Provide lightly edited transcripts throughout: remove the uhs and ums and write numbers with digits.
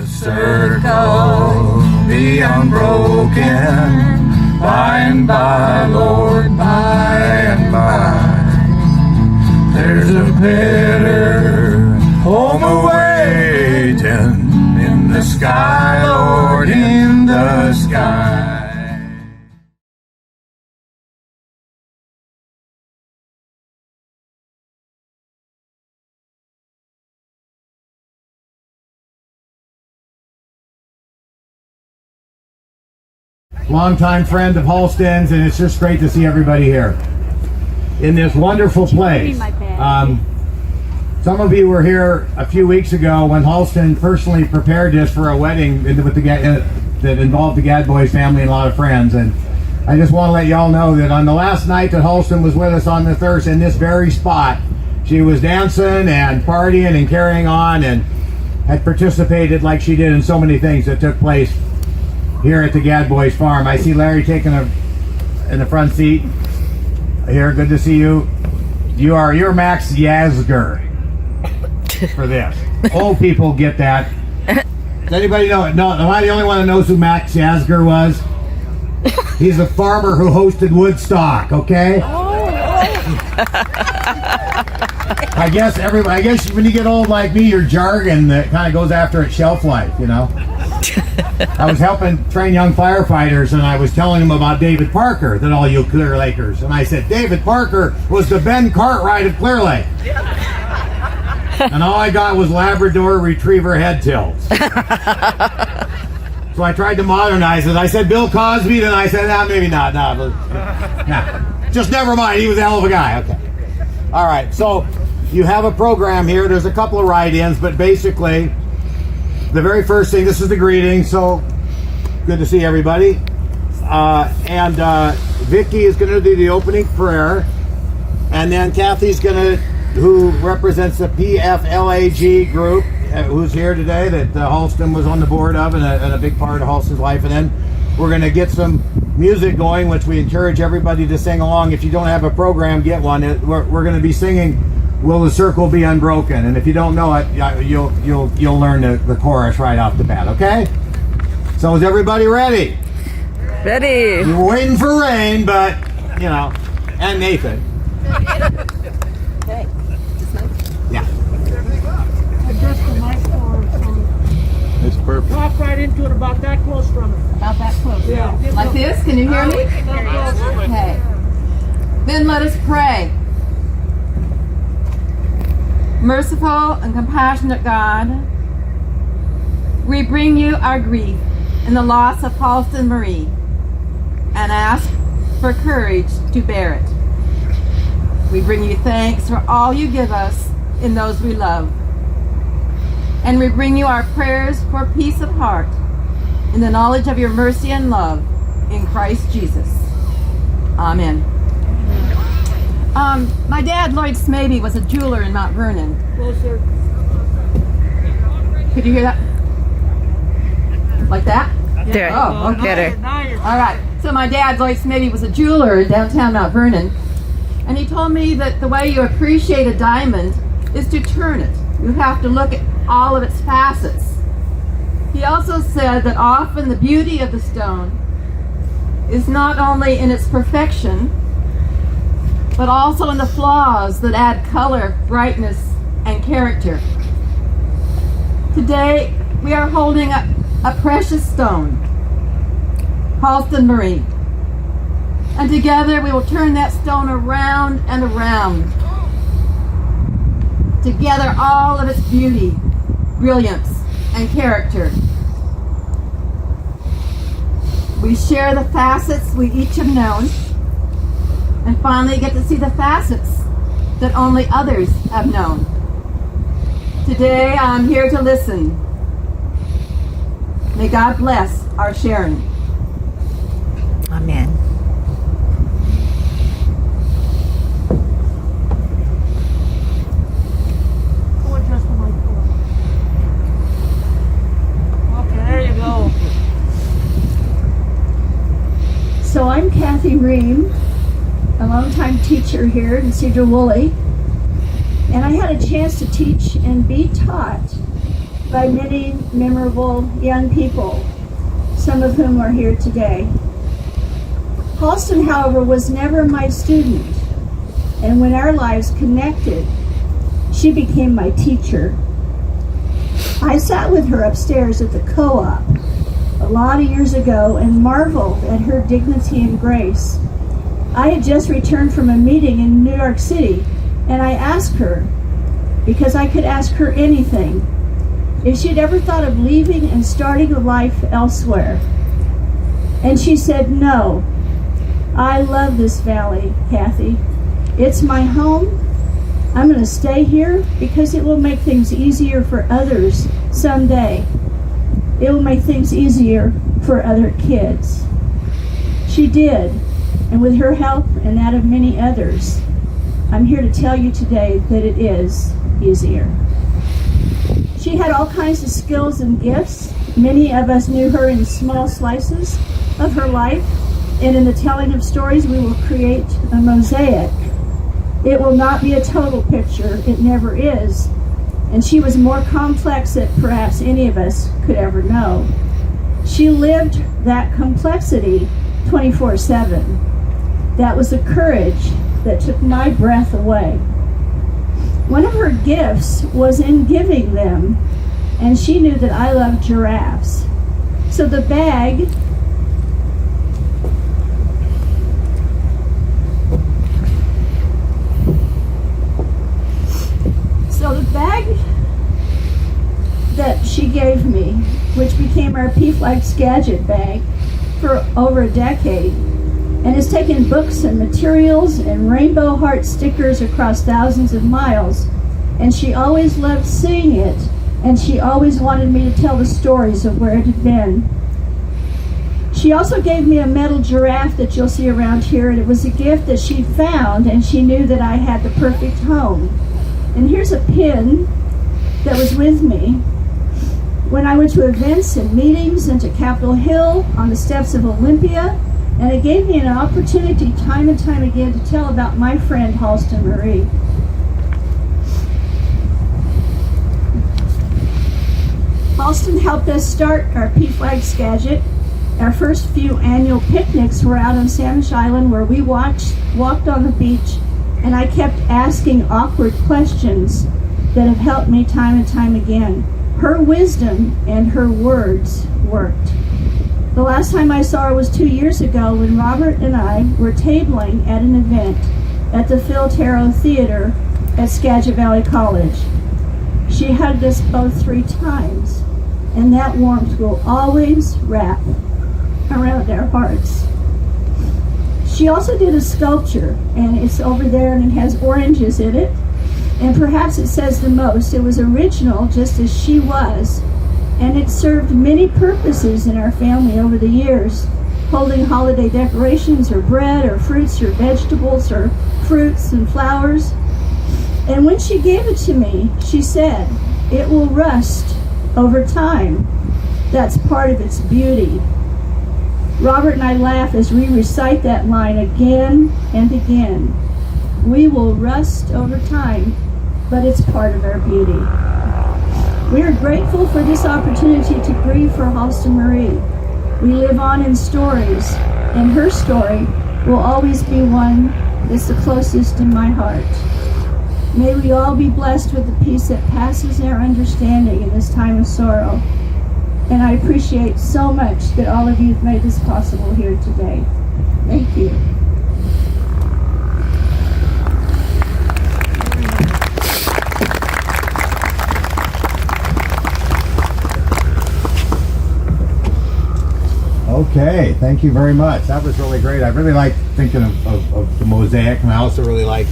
circle be unbroken, by and by, Lord, by and by. There's a better home awaiting in the sky, Lord, in the sky. Longtime friend of Halston's, and it's just great to see everybody here in this wonderful place. Some of you were here a few weeks ago when Halston personally prepared this for a wedding with that involved the Gadboys family and a lot of friends. And I just want to let y'all know that on the last night that Halston was with us on the Thursday in this very spot, she was dancing and partying and carrying on and had participated like she did in so many things that took place here at the Gadboys farm. I see Larry taking in the front seat here. Good to see you. You're Max Yazger for this. Old people get that. Does anybody know it? No, am I the only one that knows who Max Yazger was? He's a farmer who hosted Woodstock. Okay. I guess when you get old like me, your jargon that kind of goes after its shelf life, you know. I was helping train young firefighters, and I was telling them about David Parker, that all you Clear Lakers. And I said, David Parker was the Ben Cartwright of Clear Lake. And all I got was Labrador Retriever head tilts. So I tried to modernize it. I said Bill Cosby, then I said, maybe not. Nah, just never mind. He was a hell of a guy. Okay. All right. So you have a program here. There's a couple of write-ins, but basically, the very first thing, this is the greeting, so good to see everybody. Vicky is going to do the opening prayer, and then Kathy's going to, who represents the PFLAG group, who's here today, that Halston was on the board of and a big part of Halston's life. And then we're going to get some music going, which we encourage everybody to sing along. If you don't have a program, get one. We're going to be singing Will the Circle Be Unbroken? And if you don't know it, you'll learn the chorus right off the bat, okay? So is everybody ready? Ready. You were waiting for rain, but, you know, and Nathan. Okay. Yeah. Adjust the mic forward so It's perfect. talk right into it about that close from it. About that close. Yeah. Like this? Can you hear me? Okay. Then let us pray. Merciful and compassionate God, we bring you our grief in the loss of Halsten Marie and ask for courage to bear it. We bring you thanks for all you give us in those we love. And we bring you our prayers for peace of heart in the knowledge of your mercy and love in Christ Jesus. Amen. My dad, Lloyd Smaby, was a jeweler in Mount Vernon. Closer. Could you hear that? Like that? There. Oh, okay. Better. Now you're All right. So my dad, Lloyd Smaby, was a jeweler in downtown Mount Vernon. And he told me that the way you appreciate a diamond is to turn it. You have to look at all of its facets. He also said that often the beauty of the stone is not only in its perfection, but also in the flaws that add color, brightness, and character. Today, we are holding a precious stone, Halsten Marie. And together we will turn that stone around and around. Together, all of its beauty, brilliance, and character. We share the facets we each have known, and finally get to see the facets that only others have known. Today, I'm here to listen. May God bless our sharing. Amen. Go adjust the mic forward. Okay, there you go. So I'm Kathy Ream, a longtime teacher here in Cedar Woolley, and I had a chance to teach and be taught by many memorable young people, some of whom are here today. Halston, however, was never my student, and when our lives connected, she became my teacher. I sat with her upstairs at the co-op a lot of years ago and marveled at her dignity and grace. I had just returned from a meeting in New York City, and I asked her, because I could ask her anything, if she'd ever thought of leaving and starting a life elsewhere. And she said, no, I love this valley, Kathy. It's my home. I'm going to stay here because it will make things easier for others someday. It will make things easier for other kids. She did, and with her help and that of many others, I'm here to tell you today that it is easier. She had all kinds of skills and gifts. Many of us knew her in small slices of her life, and in the telling of stories, we will create a mosaic. It will not be a total picture. It never is. And she was more complex than perhaps any of us could ever know. She lived that complexity 24/7. That was a courage that took my breath away. One of her gifts was in giving them, and she knew that I loved giraffes. So the bag that she gave me, which became our PFLAG Skagit bag for over a decade, and has taken books and materials and rainbow heart stickers across thousands of miles, and she always loved seeing it, and she always wanted me to tell the stories of where it had been. She also gave me a metal giraffe that you'll see around here, and it was a gift that she found, and she knew that I had the perfect home. And here's a pin that was with me when I went to events and meetings and to Capitol Hill, on the steps of Olympia, and it gave me an opportunity time and time again to tell about my friend Halsten Marie. Halston helped us start our PFLAG Skagit. Our first few annual picnics were out on Sandwich Island, where we walked on the beach, and I kept asking awkward questions that have helped me time and time again. Her wisdom and her words worked. The last time I saw her was 2 years ago when Robert and I were tabling at an event at the Phil Taro Theater at Skagit Valley College. She hugged us both 3 times, and that warmth will always wrap around our hearts. She also did a sculpture, and it's over there, and it has oranges in it. And perhaps it says the most. It was original, just as she was, and it served many purposes in our family over the years, holding holiday decorations or bread or fruits or vegetables or fruits and flowers. And when she gave it to me, she said, "It will rust over time. That's part of its beauty." Robert and I laugh as we recite that line again and again. We will rust over time, but it's part of our beauty. We are grateful for this opportunity to grieve for Halsten Marie. We live on in stories, and her story will always be one that's the closest in my heart. May we all be blessed with the peace that passes our understanding in this time of sorrow. And I appreciate so much that all of you have made this possible here today. Thank you. Okay, thank you very much. That was really great. I really like thinking of the mosaic, and I also really like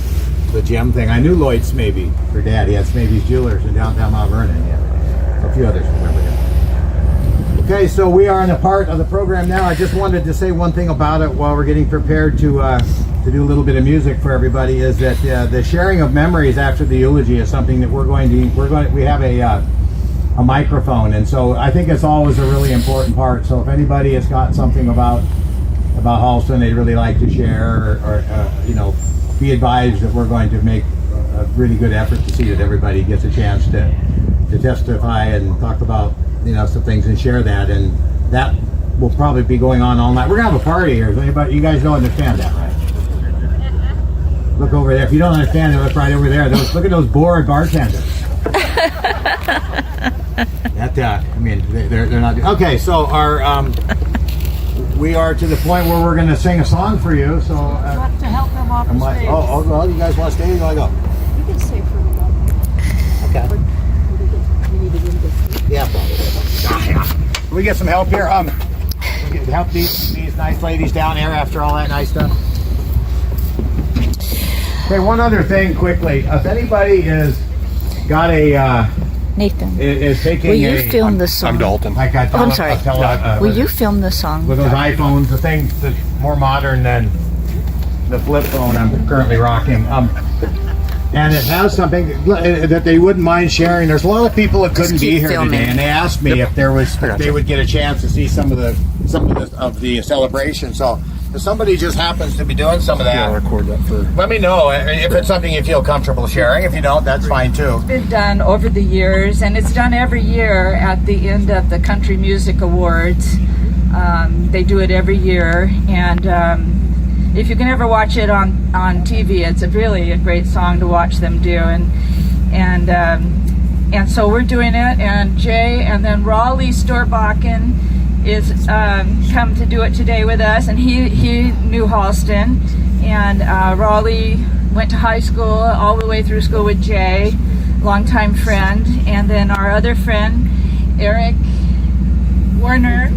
the gem thing. I knew Lloyd's Smaby, her dad. He had Smaby's Jewelers in downtown Mount Vernon. Yeah. A few others remember him. Okay, so we are in a part of the program now. I just wanted to say one thing about it while we're getting prepared to do a little bit of music for everybody. Is that the sharing of memories after the eulogy is something that we have a microphone, and so I think it's always a really important part. So if anybody has got something about Halston they'd really like to share, or be advised that we're going to make a really good effort to see that everybody gets a chance to to testify and talk about, some things and share that. And that will probably be going on all night. We're going to have a party here. Does anybody, you guys don't understand that, right? Look over there. If you don't understand it, look right over there. Look at those bored bartenders. They're not. Okay, so we are to the point where we're going to sing a song for you. So To help them off the stage. well, you guys want to stay? You want to go? You can stay for a while. Okay. Yeah, probably. Can we get some help here? Help these nice ladies down here after all that nice stuff. Okay, one other thing quickly. If anybody is got a Nathan, is taking will you film the song? I'm Dalton. Like I I'm sorry. Will you film the song? With those iPhones, the thing that's more modern than the flip phone I'm currently rocking. And it has something that they wouldn't mind sharing. There's a lot of people that couldn't be here today, and they asked me if they would get a chance to see some of the celebration. So if somebody just happens to be doing some of that, I'll record that for. let me know if it's something you feel comfortable sharing. If you don't, that's fine too. Been done over the years, and it's done every year at the end of the Country Music Awards. They do it every year, and if you can ever watch it on TV, it's really a great song to watch them do. And so we're doing it, and Jay and then Raleigh Storbakken is come to do it today with us, and he knew Halston, and Raleigh went to high school all the way through school with Jay, longtime friend, and then our other friend Eric Warner,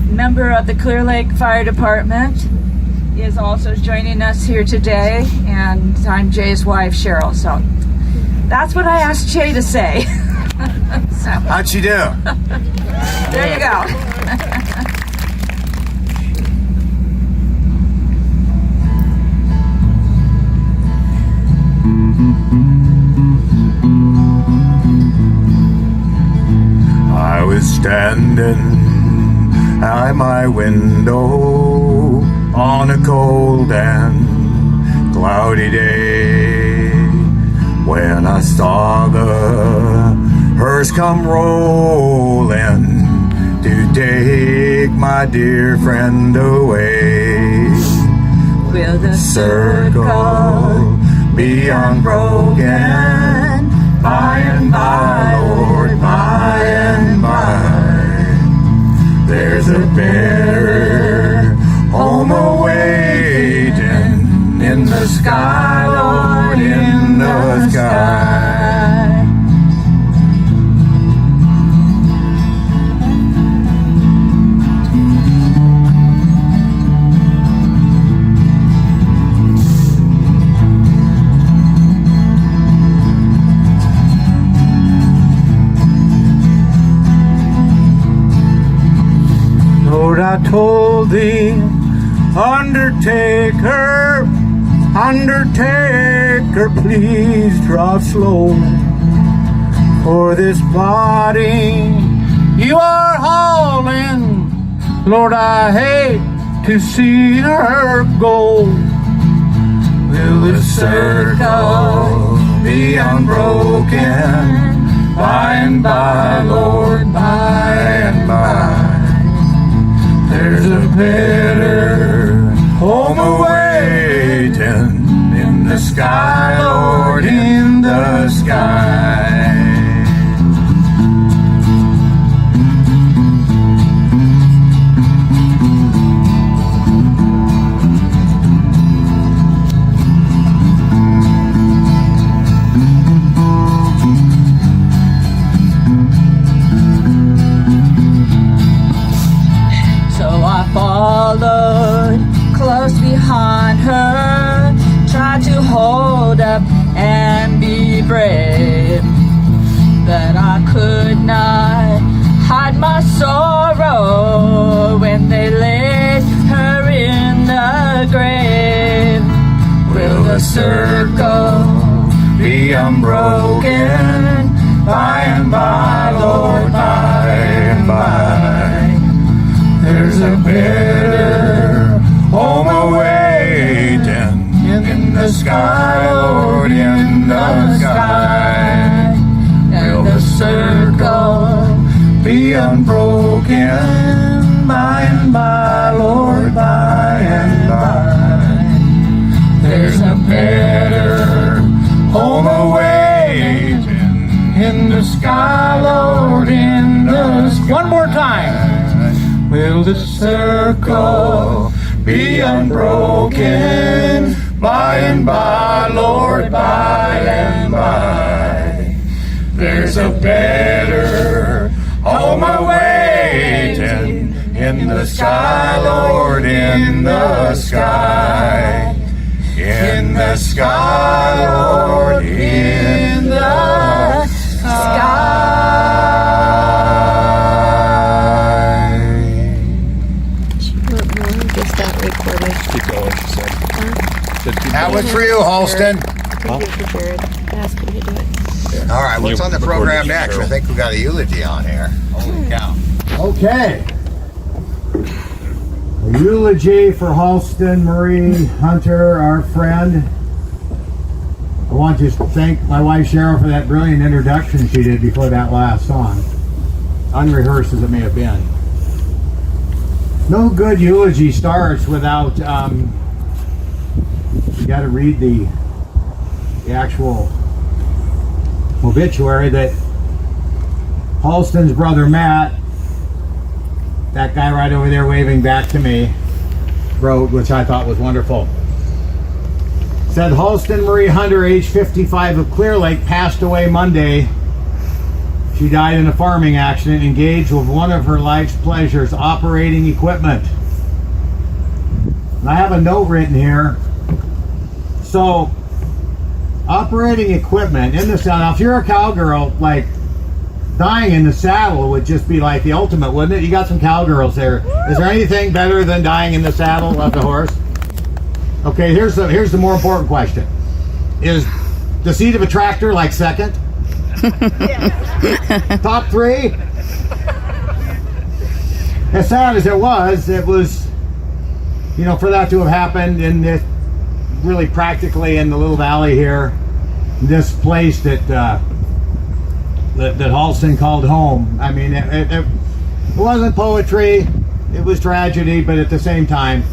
member of the Clear Lake Fire Department, is also joining us here today, and I'm Jay's wife Cheryl. So that's what I asked Jay to say. So, How'd she do? there you go. I was standing at my window on a cold and cloudy day when I saw the hearse come rolling to take my dear friend away. Will the Circle be unbroken by and by, Lord, by and by. There's a better home awaiting in the sky, Lord, in the sky. Lord, I told thee, Undertaker, Undertaker, please draw slow. For this body you are hauling, Lord, I hate to see her go. Will the circle be unbroken by and by, Lord, by and by? There's a better home awaiting in the sky, Lord, in the sky. Followed close behind her, tried to hold up and be brave, but I could not hide my sorrow when they laid her in the grave. Will the circle be unbroken by and by, Lord, by and by? There's a better home awaiting in the sky, Lord, in the sky. And the circle be unbroken by and by, Lord, by and by. There's a better home awaiting in the sky, Lord, in the sky. One more time. Will the circle be unbroken by and by, Lord, by and by. There's a better home awaiting in the sky, Lord, in the sky. In the sky, Lord, in the sky. Just got recorded. Keep going, she said. That was for you, Halston. Ask you to do it. All right, what's on the program next? I think we got a eulogy on here. Holy cow. Okay. A eulogy for Halsten Marie Hunter, our friend. I want to thank my wife Cheryl for that brilliant introduction she did before that last song. Unrehearsed as it may have been. No good eulogy starts without, you got to read the actual obituary that Halston's brother Matt, that guy right over there waving back to me, wrote, which I thought was wonderful. Said Halsten Marie Hunter, age 55, of Clear Lake, passed away Monday. She died in a farming accident, engaged with one of her life's pleasures, operating equipment. And I have a note written here. So, operating equipment in the saddle. Now, if you're a cowgirl, like, dying in the saddle would just be like the ultimate, wouldn't it? You got some cowgirls there. Is there anything better than dying in the saddle of the horse? Okay, here's the more important question. Is the seat of a tractor like second? Top three? As sad as it was, you know, for that to have happened in this, really practically in the little valley here, this place that Halston called home. I mean, it wasn't poetry, it was tragedy, but at the same time,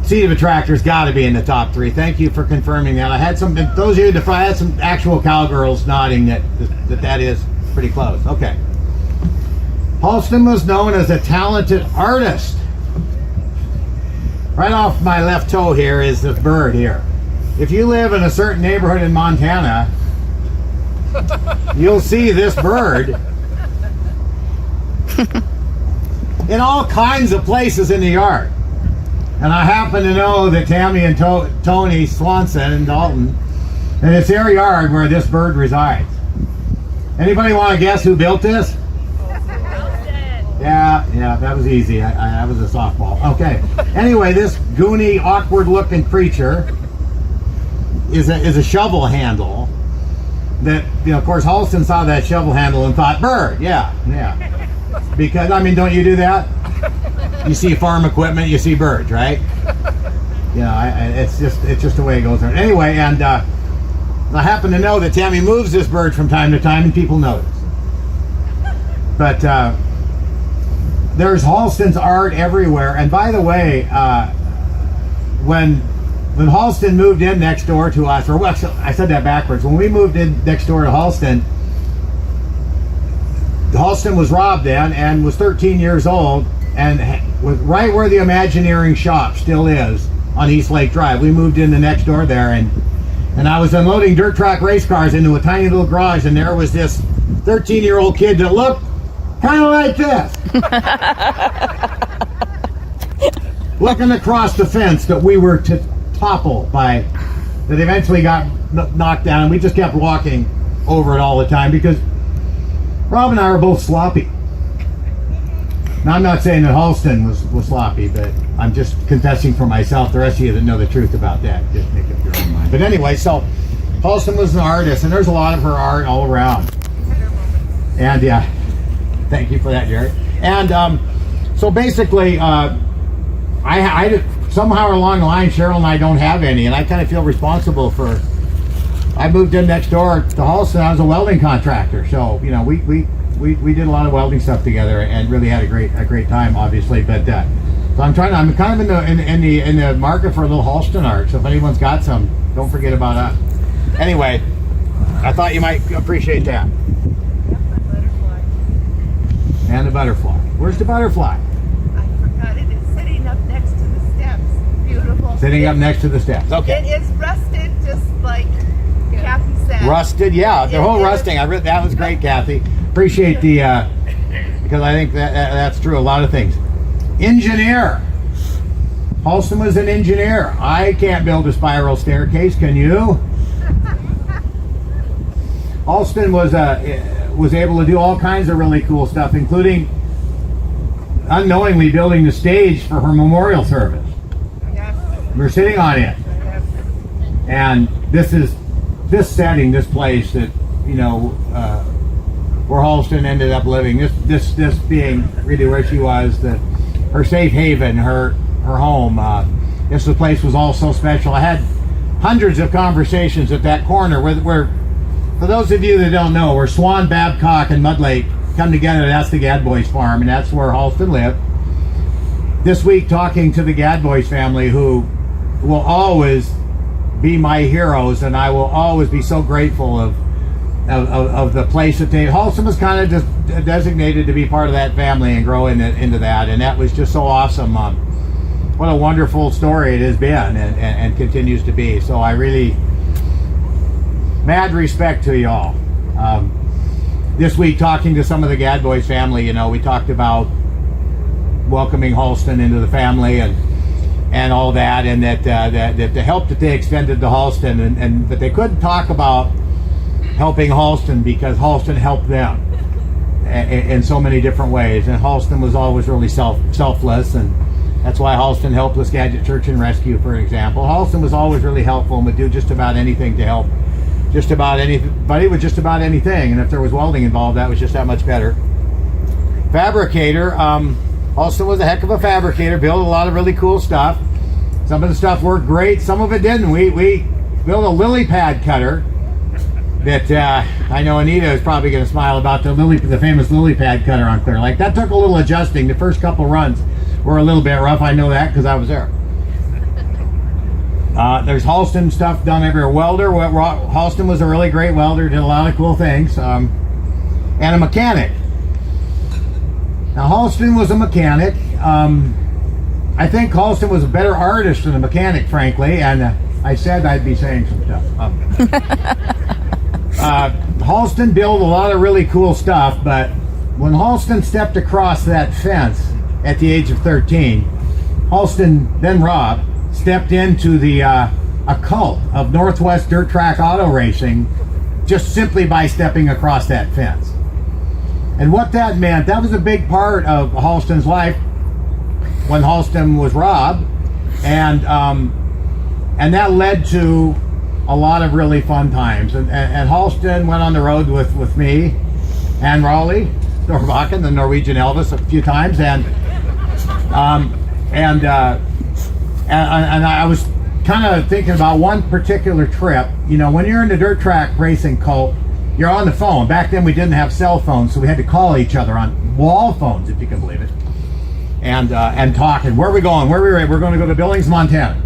seat of a tractor's got to be in the top three. Thank you for confirming that. I had some, those of you, I had some actual cowgirls nodding that is pretty close. Okay. Halston was known as a talented artist. Right off my left toe here is this bird here. If you live in a certain neighborhood in Montana, you'll see this bird in all kinds of places in the yard. And I happen to know that Tammy and Tony Swanson in Dalton, and it's their yard where this bird resides. Anybody want to guess who built this? Yeah, that was easy. I was a softball. Okay. Anyway, this goony, awkward-looking creature is a shovel handle. That, you know, of course, Halston saw that shovel handle and thought, bird, yeah. Because, I mean, don't you do that? You see farm equipment, you see birds, right? You know, it's just the way it goes there. Anyway, and I happen to know that Tammy moves this bird from time to time, and people notice. But there's Halston's art everywhere. And by the way, when Halston moved in next door to us, or well, I said that backwards. When we moved in next door to Halston was robbed then and was 13 years old, and was right where the Imagineering shop still is on East Lake Drive. We moved in the next door there, and I was unloading dirt track race cars into a tiny little garage, and there was this 13-year-old kid that looked kind of like this. Looking across the fence that we were to topple by, that eventually got knocked down, and we just kept walking over it all the time because Rob and I were both sloppy. Now, I'm not saying that Halston was sloppy, but I'm just confessing for myself. The rest of you that know the truth about that, just make up your own mind. But anyway, so Halston was an artist, and there's a lot of her art all around. And yeah, thank you for that, Jared. And so basically, I somehow along the line, Cheryl and I don't have any, and I kind of feel responsible for I moved in next door to Halston. I was a welding contractor, so you know we did a lot of welding stuff together and really had a great time, obviously. But so I'm kind of in the market for a little Halston art. So if anyone's got some, don't forget about us. Anyway, I thought you might appreciate that. And the butterfly. Where's the butterfly? I forgot it. It's sitting up next to the steps. Beautiful. Sitting up next to the steps. Okay. It is rusted, just like Kathy said. Rusted, yeah. The whole rusting. That was great, Kathy. Appreciate the because I think that's true. A lot of things. Engineer. Halston was an engineer. I can't build a spiral staircase. Can you? Halston was able to do all kinds of really cool stuff, including unknowingly building the stage for her memorial service. Yes. We're sitting on it, and this setting, this place that where Halston ended up living. This being really where she was, her safe haven, her home. This place was all so special. I had hundreds of conversations at that corner where for those of you that don't know, where Swan, Babcock, and Mud Lake come together, that's the Gadboys farm, and that's where Halston lived. This week, talking to the Gadboys family, who will always be my heroes, and I will always be so grateful of the place that Halston was kind of just designated to be part of that family and grow into that, and that was just so awesome. What a wonderful story it has been and continues to be. So I really mad respect to y'all. This week, talking to some of the Gadboys family, we talked about welcoming Halston into the family and all that, and that the help that they extended to Halston, but they couldn't talk about helping Halston because Halston helped them in so many different ways, and Halston was always really selfless, and that's why Halston helped with Gadget Search and Rescue, for example. Halston was always really helpful and would do just about anything to help just about anybody with just about anything, and if there was welding involved, that was just that much better. Fabricator. Halston was a heck of a fabricator, built a lot of really cool stuff. Some of the stuff worked great, some of it didn't. We built a lily pad cutter that I know Anita is probably going to smile about, the famous lily pad cutter on Clear Lake. That took a little adjusting. The first couple runs were a little bit rough. I know that because I was there. There's Halston stuff done everywhere. Welder. Halston was a really great welder, did a lot of cool things. And a mechanic. Now, Halston was a mechanic. I think Halston was a better artist than a mechanic, frankly, and I said I'd be saying some stuff. Halston built a lot of really cool stuff, but when Halston stepped across that fence at the age of 13, Halston, then Rob, stepped into the a cult of Northwest dirt track auto racing just simply by stepping across that fence. And what that meant, that was a big part of Halston's life when Halston was Rob, and that led to a lot of really fun times. And Halston went on the road with me and Raleigh Storbakken, the Norwegian Elvis, a few times, and I was kind of thinking about one particular trip. When you're in the dirt track racing cult, you're on the phone. Back then we didn't have cell phones, so we had to call each other on wall phones, if you can believe it, and talk. And where are we going? We're going to go to Billings, Montana.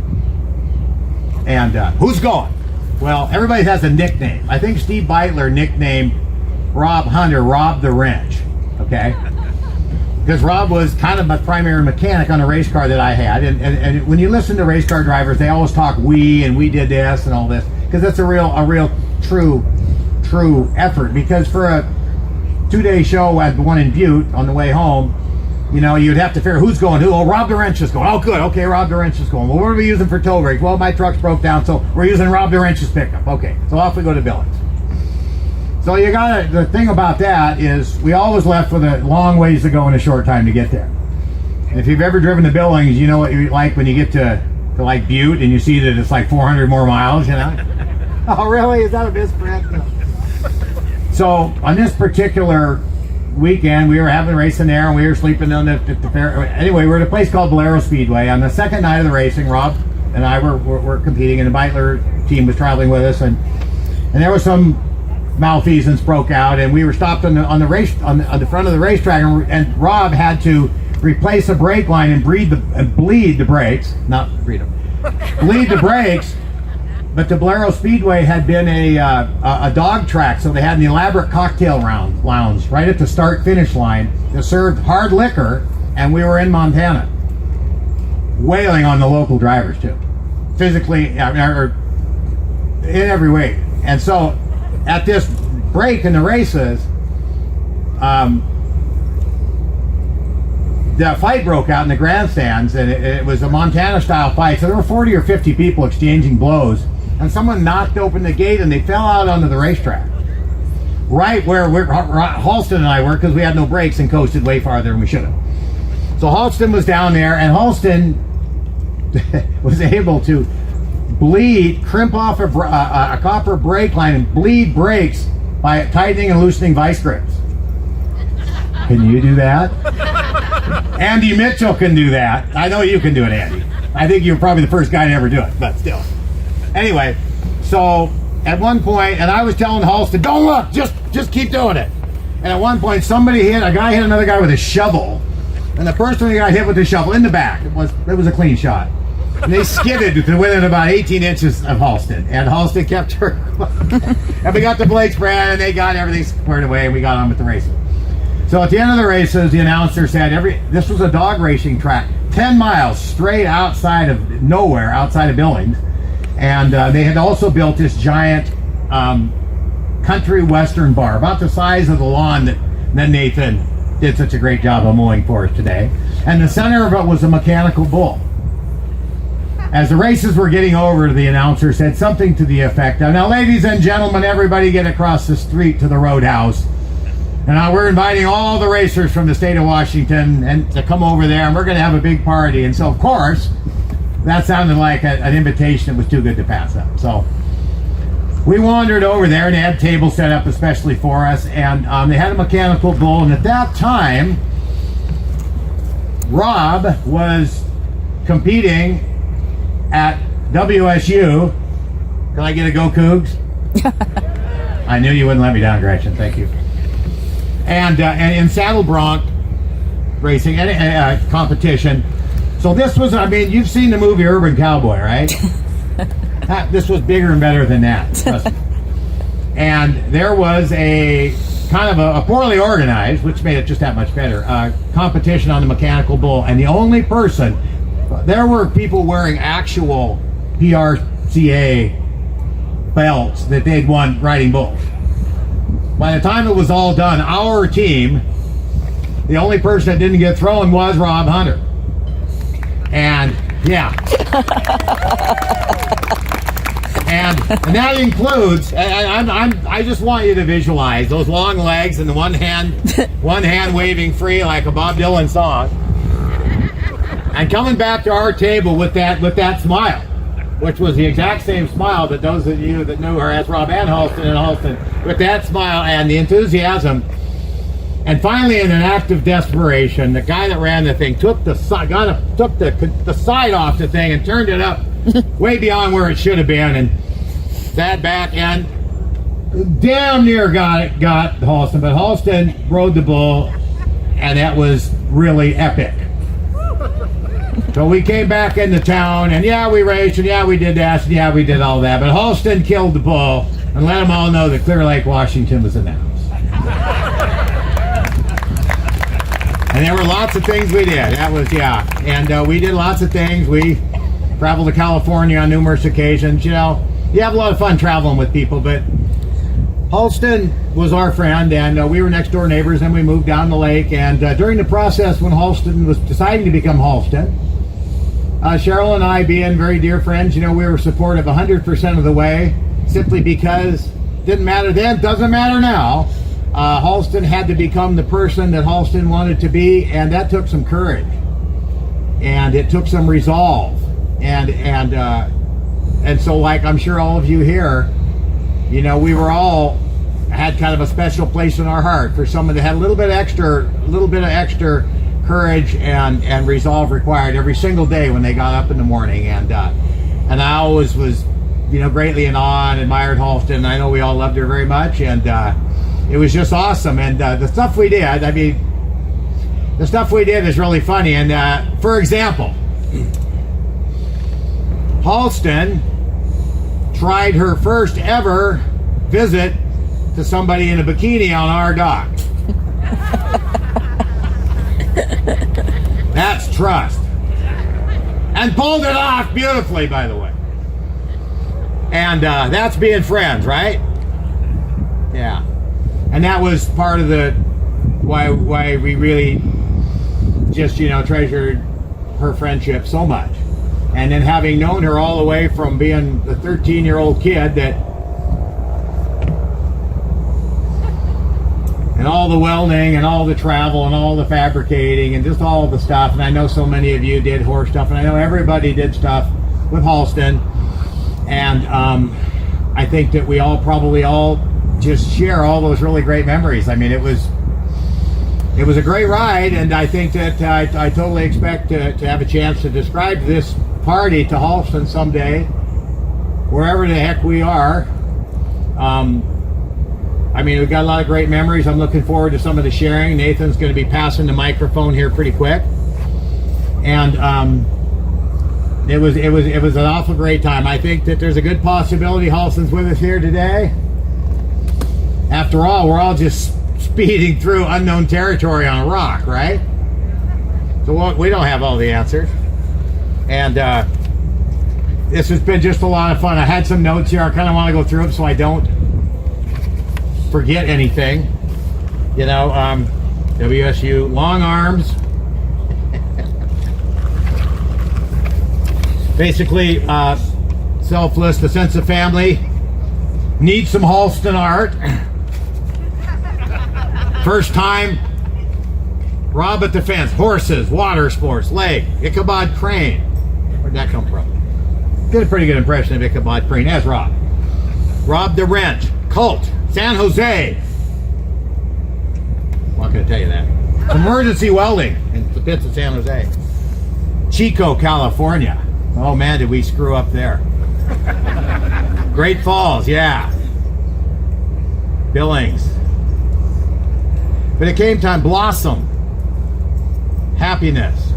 And who's going? Well, everybody has a nickname. I think Steve Beitler nicknamed Rob Hunter Rob the Wrench. Okay. Because Rob was kind of my primary mechanic on a race car that I had, and when you listen to race car drivers, they always talk we did this and all this, because that's a real true effort. Because for a 2-day show at the one in Butte on the way home, you'd have to figure who's going who. Oh, Rob the Wrench is going. Oh, good. Okay, Rob the Wrench is going. Well, what are we using for tow rigs? Well, my truck's broke down, so we're using Rob the Wrench's pickup. Okay, so off we go to Billings. So the thing about that is we always left with a long ways to go and a short time to get there. And if you've ever driven to Billings, you know what you like when you get to like Butte and you see that it's like 400 more miles, Oh, really? Is that a misprint? So on this particular weekend, we were having a racing there, and we were sleeping on the fair. Anyway, we were at a place called Melrose Speedway. On the second night of the racing, Rob and I were competing, and the Beitler team was traveling with us, and and there was some malfeasance broke out, and we were stopped on the front of the racetrack, and Rob had to replace a brake line and bleed the brakes, bleed the brakes. But the Melrose Speedway had been a dog track, so they had an elaborate cocktail lounge right at the start-finish line that served hard liquor, and we were in Montana, wailing on the local drivers too, physically, or in every way. And so, at this break in the races, the fight broke out in the grandstands, and it was a Montana-style fight. So there were 40 or 50 people exchanging blows. And someone knocked open the gate and they fell out onto the racetrack. Right where Halston and I were, because we had no brakes and coasted way farther than we should have. So Halston was down there, and Halston was able to crimp off a copper brake line and bleed brakes by tightening and loosening vice grips. Can you do that? Andy Mitchell can do that. I know you can do it, Andy. I think you're probably the first guy to ever do it, but still. Anyway, so at one point, and I was telling Halston, don't look, just keep doing it. And at one point, a guy hit another guy with a shovel, and the person who got hit with the shovel in the back, it was a clean shot. And they skidded to within about 18 inches of Halston, and Halston kept her. And we got the blade spread, and they got everything squared away, and we got on with the races. So at the end of the races, the announcer said this was a dog racing track, 10 miles straight outside of nowhere, outside of Billings. And they had also built this giant country western bar, about the size of the lawn that Nathan did such a great job of mowing for us today. And the center of it was a mechanical bull. As the races were getting over, the announcer said something to the effect of, now ladies and gentlemen, everybody get across the street to the roadhouse. And we're inviting all the racers from the state of Washington and to come over there, and we're going to have a big party. And so, of course, that sounded like an invitation that was too good to pass up. So we wandered over there, and they had tables set up especially for us, and they had a mechanical bull. And at that time, Rob was competing at WSU. Can I get a go Cougs? I knew you wouldn't let me down, Gretchen. Thank you. And in saddle bronc racing competition. So this was, you've seen the movie Urban Cowboy, right? This was bigger and better than that, trust me. And there was a kind of a poorly organized, which made it just that much better, competition on the mechanical bull. And the only person, there were people wearing actual PRCA belts that they'd won riding bulls. By the time it was all done, our team, the only person that didn't get thrown was Rob Hunter. And yeah. and that includes, I just want you to visualize those long legs and the one hand waving free like a Bob Dylan song. And coming back to our table with that smile, which was the exact same smile that those of you that knew her as Rob Ann Halston, with that smile and the enthusiasm. And finally, in an act of desperation, the guy that ran the thing took the side off the thing and turned it up way beyond where it should have been, and sat back and damn near got Halston, but Halston rode the bull, and that was really epic. So we came back into town, and yeah, we raced, and yeah, we did that, and yeah, we did all that. But Halston killed the bull and let them all know that Clear Lake, Washington was in the house. And there were lots of things we did. That was, yeah. And we did lots of things. We traveled to California on numerous occasions. You know, you have a lot of fun traveling with people, but Halston was our friend, and we were next door neighbors, and we moved down the lake. And during the process when Halston was deciding to become Halston, Cheryl and I, being very dear friends, you know, we were supportive 100% of the way, simply because it didn't matter then, doesn't matter now. Halston had to become the person that Halston wanted to be, and that took some courage, and it took some resolve, and so, like I'm sure all of you here, you know, we were all had kind of a special place in our heart for someone that had a little bit of extra courage and resolve required every single day when they got up in the morning, and I always was greatly in awe and admired Halston. I know we all loved her very much, and it was just awesome. And the stuff we did, the stuff we did is really funny. And for example, Halston tried her first ever visit to somebody in a bikini on our dock. That's trust. And pulled it off beautifully, by the way. And that's being friends, right? Yeah. And that was part of the why we really just treasured her friendship so much. And then having known her all the way from being the 13-year-old kid and all the welding and all the travel and all the fabricating and just all the stuff. And I know so many of you did horse stuff, and I know everybody did stuff with Halston. And I think that we probably all just share all those really great memories. I mean, it was a great ride, and I think that I totally expect to have a chance to describe this party to Halston someday, wherever the heck we are. I mean, we've got a lot of great memories. I'm looking forward to some of the sharing. Nathan's going to be passing the microphone here pretty quick, and it was an awful great time. I think that there's a good possibility Halston's with us here today. After all, we're all just speeding through unknown territory on a rock, right? So we don't have all the answers. And this has been just a lot of fun. I had some notes here. I kind of want to go through them so I don't forget anything. WSU, long arms. Basically, selfless, the sense of family. Need some Halston art. First time, Rob at the fence, horses, water sports, leg, Ichabod Crane. Where'd that come from? Did a pretty good impression of Ichabod Crane as Rob. Rob the Wrench, Cult, San Jose. I'm not going to tell you that. Emergency welding in the pits of San Jose. Chico, California. Oh man, did we screw up there. Great Falls, yeah. Billings. But it came time, Blossom. Happiness.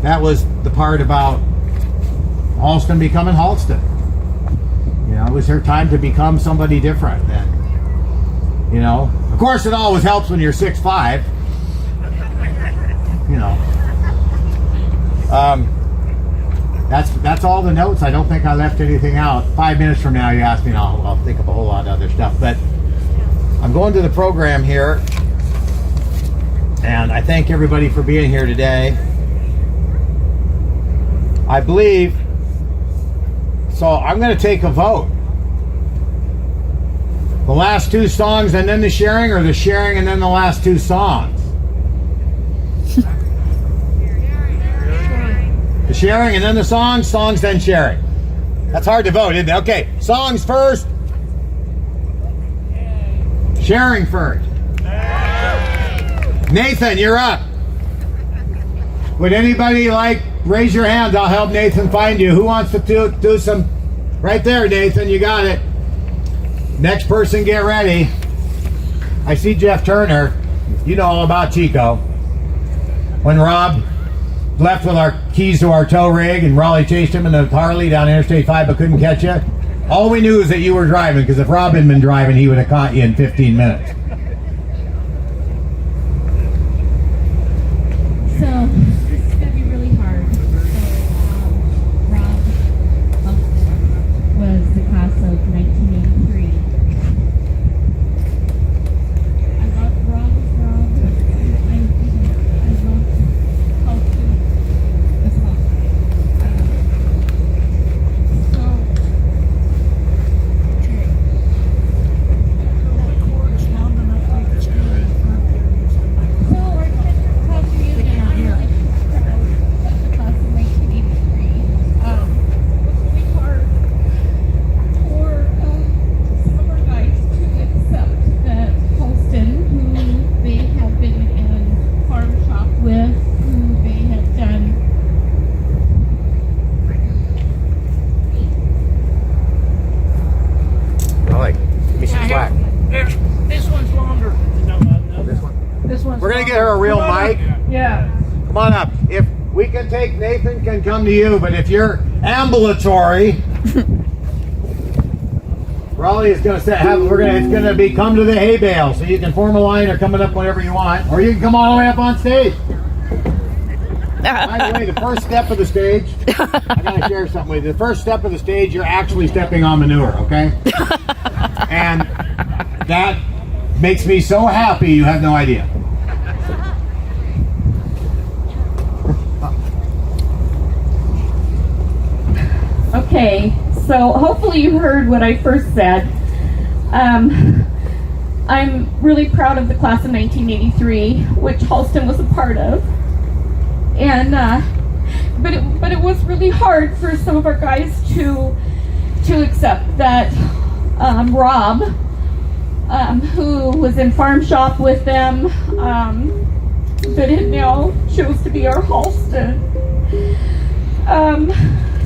That was the part about Halston becoming Halston. It was her time to become somebody different. And, of course it always helps when you're 6'5". That's all the notes. I don't think I left anything out. 5 minutes from now, you ask me, and I'll think of a whole lot of other stuff. But I'm going to the program here, and I thank everybody for being here today. I believe, so I'm going to take a vote. The last two songs and then the sharing, or the sharing and then the last two songs? The sharing and then the songs, songs then sharing. That's hard to vote, isn't it? Okay, songs first. Sharing first. Nathan, you're up. Would anybody raise your hand? I'll help Nathan find you. Who wants to do some? Right there, Nathan, you got it. Next person, get ready. I see Jeff Turner. You know all about Chico. When Rob left with our keys to our tow rig and Raleigh chased him in the Harley down Interstate 5 but couldn't catch you, all we knew is that you were driving, because if Rob had been driving, he would have caught you in 15 minutes. So, this is going to be really hard. So, Rob Halston was the class of 1983. I love Rob as Rob. I love Halston as well. So, a real mic? Yeah. Come on up. If we can take, Nathan can come to you, but if you're ambulatory, Raleigh is going to say, it's going to be come to the hay bale, so you can form a line or coming up whenever you want, or you can come all the way up on stage. By the way, the first step of the stage, I got to share something with you. The first step of the stage, you're actually stepping on manure, okay? And that makes me so happy you have no idea. Okay, so hopefully you heard what I first said. I'm really proud of the class of 1983, which Halston was a part of. And but it was really hard for some of our guys to accept that Rob, who was in farm shop with them, but it now chose to be our Halston.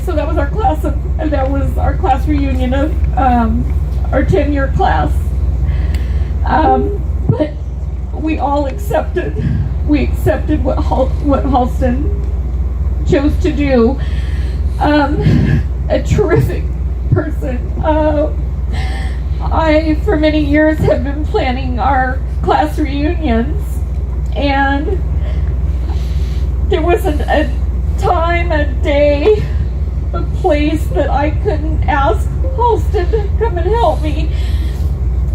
So that was our class reunion of our 10-year class. But we all accepted what Halston chose to do. A terrific person. I, for many years, have been planning our class reunions, and there wasn't a time, a day, a place that I couldn't ask Halston to come and help me,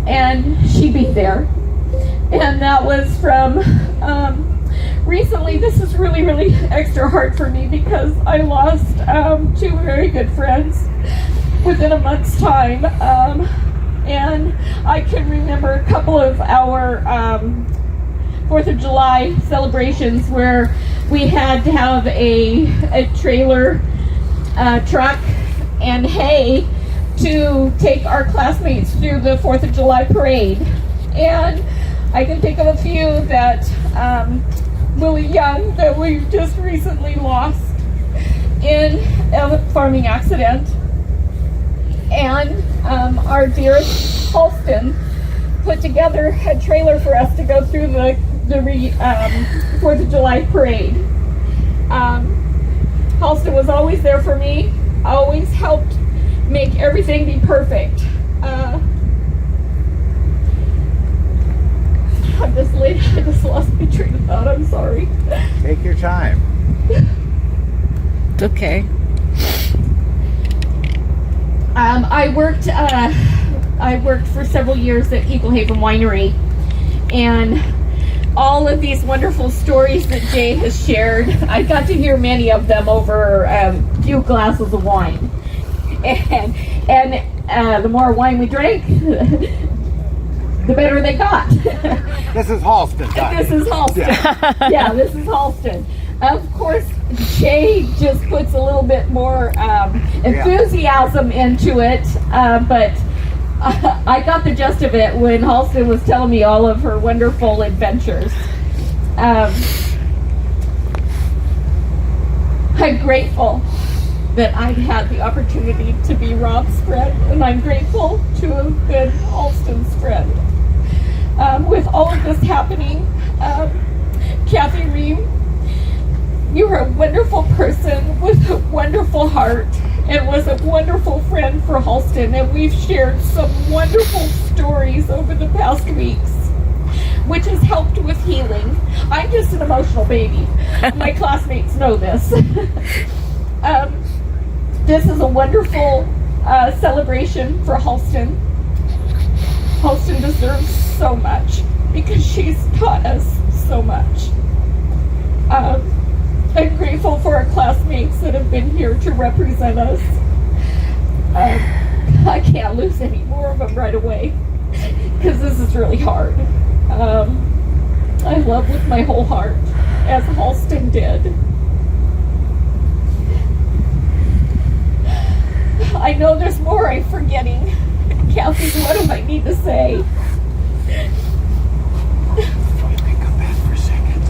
and she'd be there. And that was from recently. This is really, really extra hard for me because I lost two very good friends within a month's time, and I can remember a couple of our 4th of July celebrations where we had to have a trailer truck and hay to take our classmates through the 4th of July parade. And I can think of a few that Willie Young, that we just recently lost in a farming accident, and our dearest Halston put together a trailer for us to go through the 4th of July parade. Halston was always there for me, always helped make everything be perfect. I just lost my train of thought. I'm sorry. Take your time. It's okay. I worked for several years at Eagle Haven Winery, and all of these wonderful stories that Jay has shared, I got to hear many of them over a few glasses of wine. And the more wine we drank, the better they got. This is Halston. This is Halston. Yeah, this is Halston. Of course, Jay just puts a little bit more enthusiasm into it, but I got the gist of it when Halston was telling me all of her wonderful adventures. I'm grateful that I've had the opportunity to be Rob's friend, and I'm grateful to have been Halston's friend. With all of this happening, Kathy Ream, you're a wonderful person with a wonderful heart, and was a wonderful friend for Halston, and we've shared some wonderful stories over the past weeks, which has helped with healing. I'm just an emotional baby. My classmates know this. This is a wonderful celebration for Halston. Halston deserves so much because she's taught us so much. I'm grateful for our classmates that have been here to represent us. I can't lose any more of them right away because this is really hard. I love with my whole heart, as Halston did. I know there's more I'm forgetting. Kathy, what do I need to say? Come back for a second.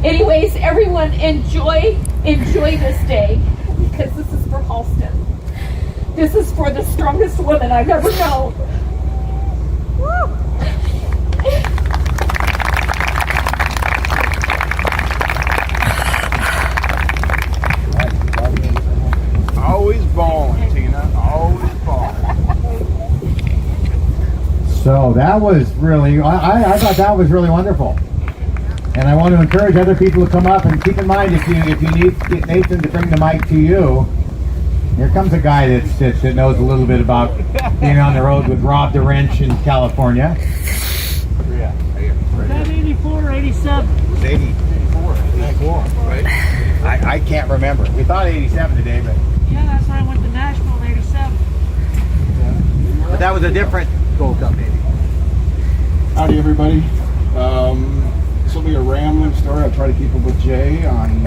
Anyways, everyone enjoy this day, because this is for Halston. This is for the strongest woman I've ever known. Woo. So that was really, I thought that was really wonderful. And I want to encourage other people to come up, and keep in mind, if you need get Nathan to bring the mic to you, here comes a guy that knows a little bit about being on the road with Rob the Wrench in California. Is that 84 or 87? It was 84. Right? I can't remember. We thought 87 today, but Yeah, that's when I went to Nashville in 87. that was a different Gold Cup, maybe. Howdy, everybody. This will be a rambling story. I'll try to keep up with Jay on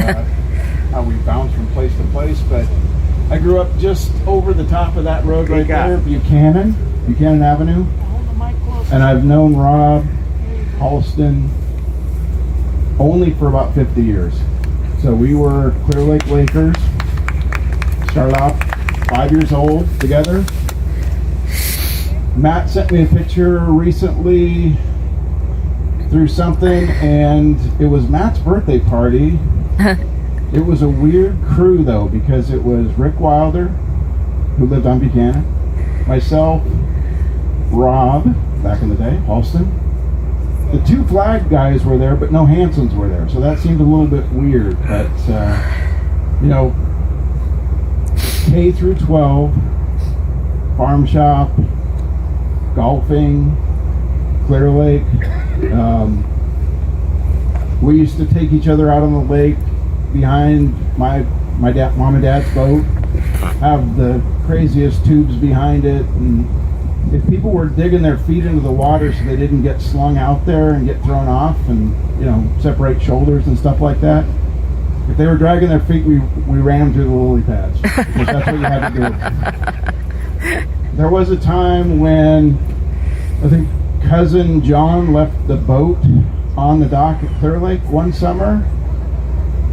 how we bounce from place to place. But I grew up just over the top of that road right there, Buchanan Avenue. Hold the mic close. And I've known Rob Halston only for about 50 years. So we were Clear Lake Lakers. Started off 5 years old together. Matt sent me a picture recently through something, and it was Matt's birthday party. It was a weird crew though, because it was Rick Wilder, who lived on Buchanan, myself, Rob, back in the day, Halston. The two flag guys were there, but no Hansons were there, so that seemed a little bit weird. But you know, K through 12, farm shop, golfing, Clear Lake. We used to take each other out on the lake behind my mom and dad's boat, have the craziest tubes behind it, and if people were digging their feet into the water so they didn't get slung out there and get thrown off and, you know, separate shoulders and stuff like that, if they were dragging their feet, we ran them through the lily pads, because that's what you had to do. There was a time when I think cousin John left the boat on the dock at Clear Lake one summer,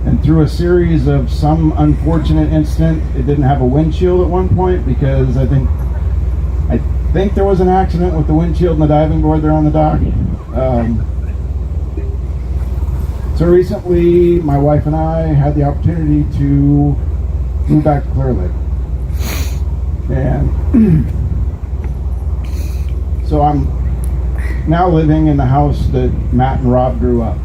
and through a series of some unfortunate incident, it didn't have a windshield at one point, because I think there was an accident with the windshield and the diving board there on the dock. So recently, my wife and I had the opportunity to move back to Clear Lake. And so I'm now living in the house that Matt and Rob grew up.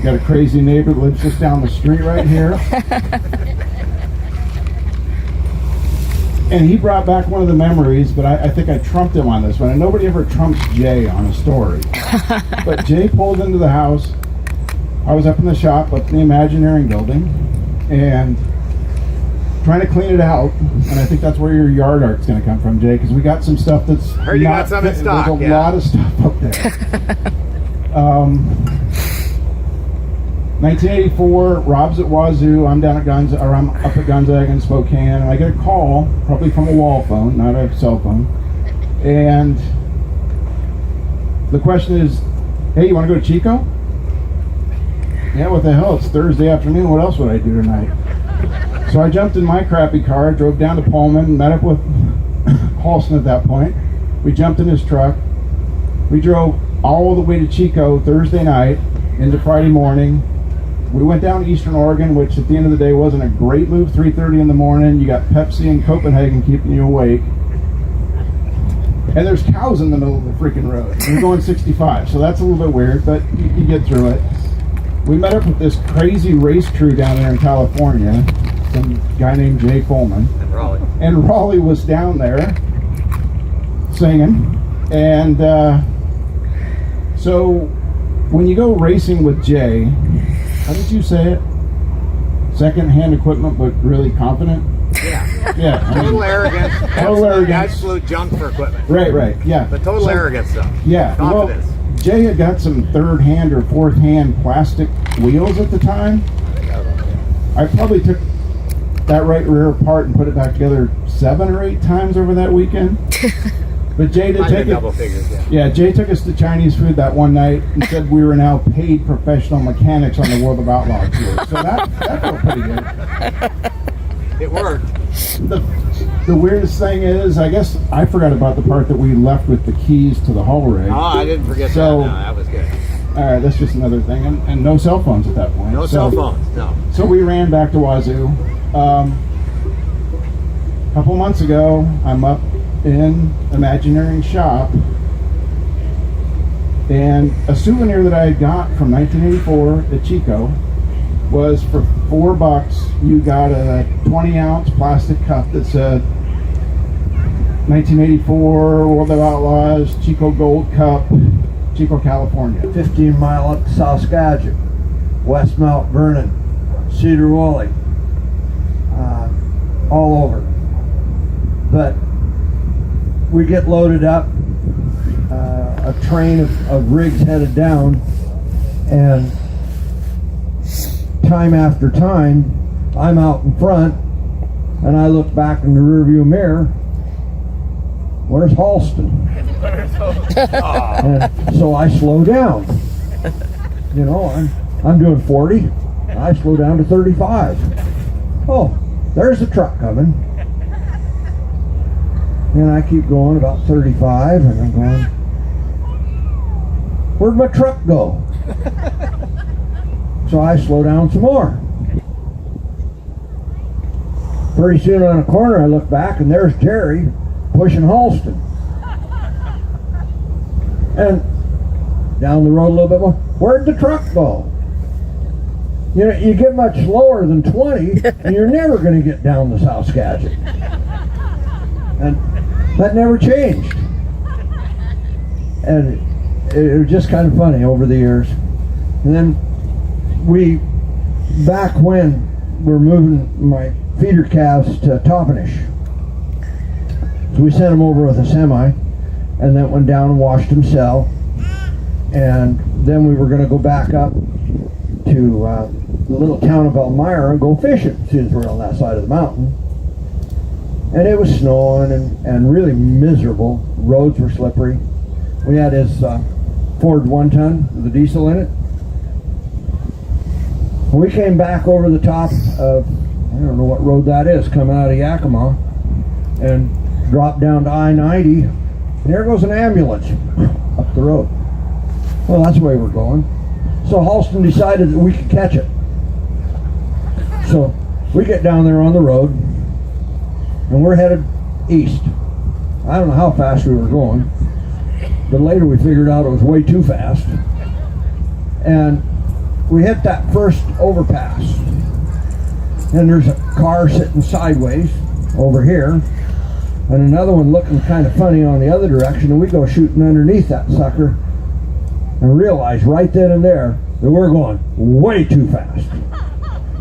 Got a crazy neighbor that lives just down the street right here. And he brought back one of the memories, but I think I trumped him on this one. And nobody ever trumps Jay on a story. But Jay pulled into the house. I was up in the shop, up in the Imagineering building, and trying to clean it out. And I think that's where your yard art's going to come from, Jay, because we got some stuff that's Heard you got some in stock. There's a lot of stuff up there. 1984, Rob's at Wazoo. I'm down at I'm up at Gonzaga and Spokane, and I get a call, probably from a wall phone, not a cell phone. And the question is, "Hey, you want to go to Chico?" Yeah, what the hell? It's Thursday afternoon. What else would I do tonight? So I jumped in my crappy car, drove down to Pullman, met up with Halston at that point. We jumped in his truck. We drove all the way to Chico Thursday night into Friday morning. We went down to Eastern Oregon, which at the end of the day wasn't a great move. 3:30 in the morning. You got Pepsi in Copenhagen keeping you awake. And there's cows in the middle of the freaking road. We're going 65, so that's a little bit weird, but you get through it. We met up with this crazy race crew down there in California, some guy named Jay Coleman. And Raleigh was down there singing. And so when you go racing with Jay, how did you say it? Second-hand equipment, but really confident? Yeah. Yeah. Total arrogance. Total arrogance. Absolute junk for equipment. Right, yeah. But total arrogance, though. Yeah. Confidence. Well, Jay had got some third-hand or fourth-hand plastic wheels at the time. I probably took that right rear apart and put it back together 7 or 8 times over that weekend. But Jay did take it. Double figures, Yeah, Jay took us to Chinese food that one night and said we were now paid professional mechanics on the World of Outlaws tour. So that felt pretty good. It worked. The weirdest thing is, I guess I forgot about the part that we left with the keys to the hull rig. Oh, I didn't forget that. No, that was good. All right, that's just another thing. And no cell phones at that point. No cell phones, no. So we ran back to Wazoo. A couple months ago, I'm up in Imaginary shop, and a souvenir that I had got from 1984 at Chico was for $4. You got a 20-ounce plastic cup that said 1984 World of Outlaws Chico Gold Cup, Chico, California. 15 mile up to South Skagit, West Mount Vernon, Cedar Woolley, all over. But we get loaded up, a train of rigs headed down, and time after time, I'm out in front, and I look back in the rearview mirror. Where's Halston? And so I slow down. You know, I'm doing 40. I slow down to 35. Oh, there's the truck coming. And I keep going about 35, and I'm going, where'd my truck go? So I slow down some more. Pretty soon on a corner I look back, and there's Jerry pushing Halston. And down the road a little bit more, where'd the truck go? You know, you get much slower than 20, and you're never going to get down the South Skagit. And that never changed. And it was just kind of funny over the years. And then back when we're moving my feeder calves to Toppenish, so we sent them over with a semi, and then went down and washed them cell. And then we were going to go back up to the little town of Elmira and go fishing, as soon as we're on that side of the mountain. And it was snowing and really miserable. Roads were slippery. We had his Ford 1-ton with a diesel in it. We came back over the top of, I don't know what road that is, coming out of Yakima, and dropped down to I-90, and there goes an ambulance up the road. Well, that's the way we're going. So Halston decided that we could catch it. So we get down there on the road, and we're headed east. I don't know how fast we were going, but later we figured out it was way too fast. And we hit that first overpass, and there's a car sitting sideways over here, and another one looking kind of funny on the other direction, and we go shooting underneath that sucker and realize right then and there that we're going way too fast,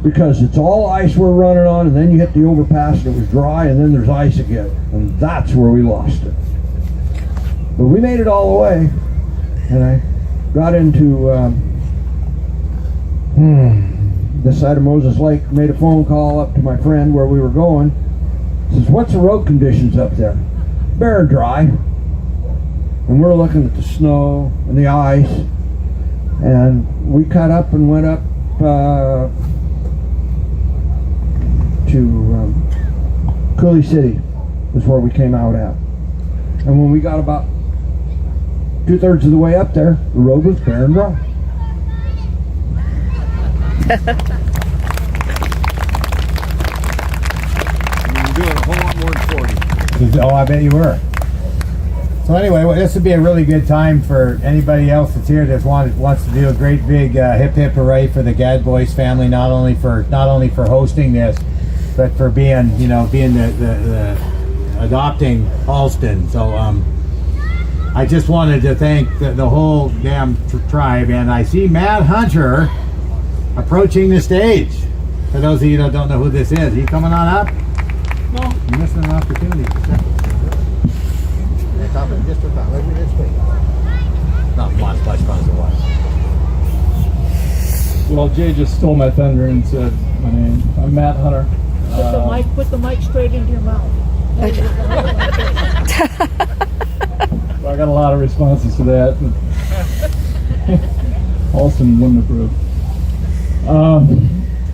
because it's all ice we're running on, and then you hit the overpass and it was dry, and then there's ice again, and that's where we lost it. But we made it all the way, and I got into this side of Moses Lake, made a phone call up to my friend where we were going. Says, what's the road conditions up there? Bare and dry. And we're looking at the snow and the ice, and we cut up and went up to Coulee City is where we came out at. And when we got about 2/3 of the way up there, the road was bare and dry. You're doing a whole lot more than 40. Oh, I bet you were. So anyway, this would be a really good time for anybody else that's here that wants to do a great big hip hip hooray for the Gad Boys family, not only for hosting this, but for being the adopting Halston. So I just wanted to thank the whole damn tribe, and I see Matt Hunter approaching the stage. For those of you that don't know who this is, are you coming on up? No. You're missing an opportunity. Just about maybe this way. Not much cause of what. Well, Jay just stole my thunder and said my name. I'm Matt Hunter. Put the mic straight into your mouth. Well, I got a lot of responses to that. Halston wouldn't approve.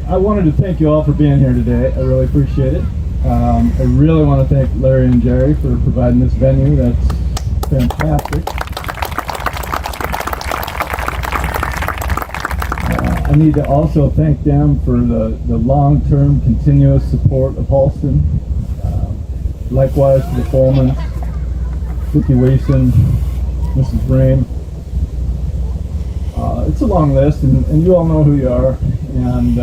I wanted to thank you all for being here today. I really appreciate it. I really want to thank Larry and Jerry for providing this venue. That's fantastic. I need to also thank them for the long-term continuous support of Halston. Likewise to the Colemans. Vicki Wason, Mrs. Brain. It's a long list, and you all know who you are. And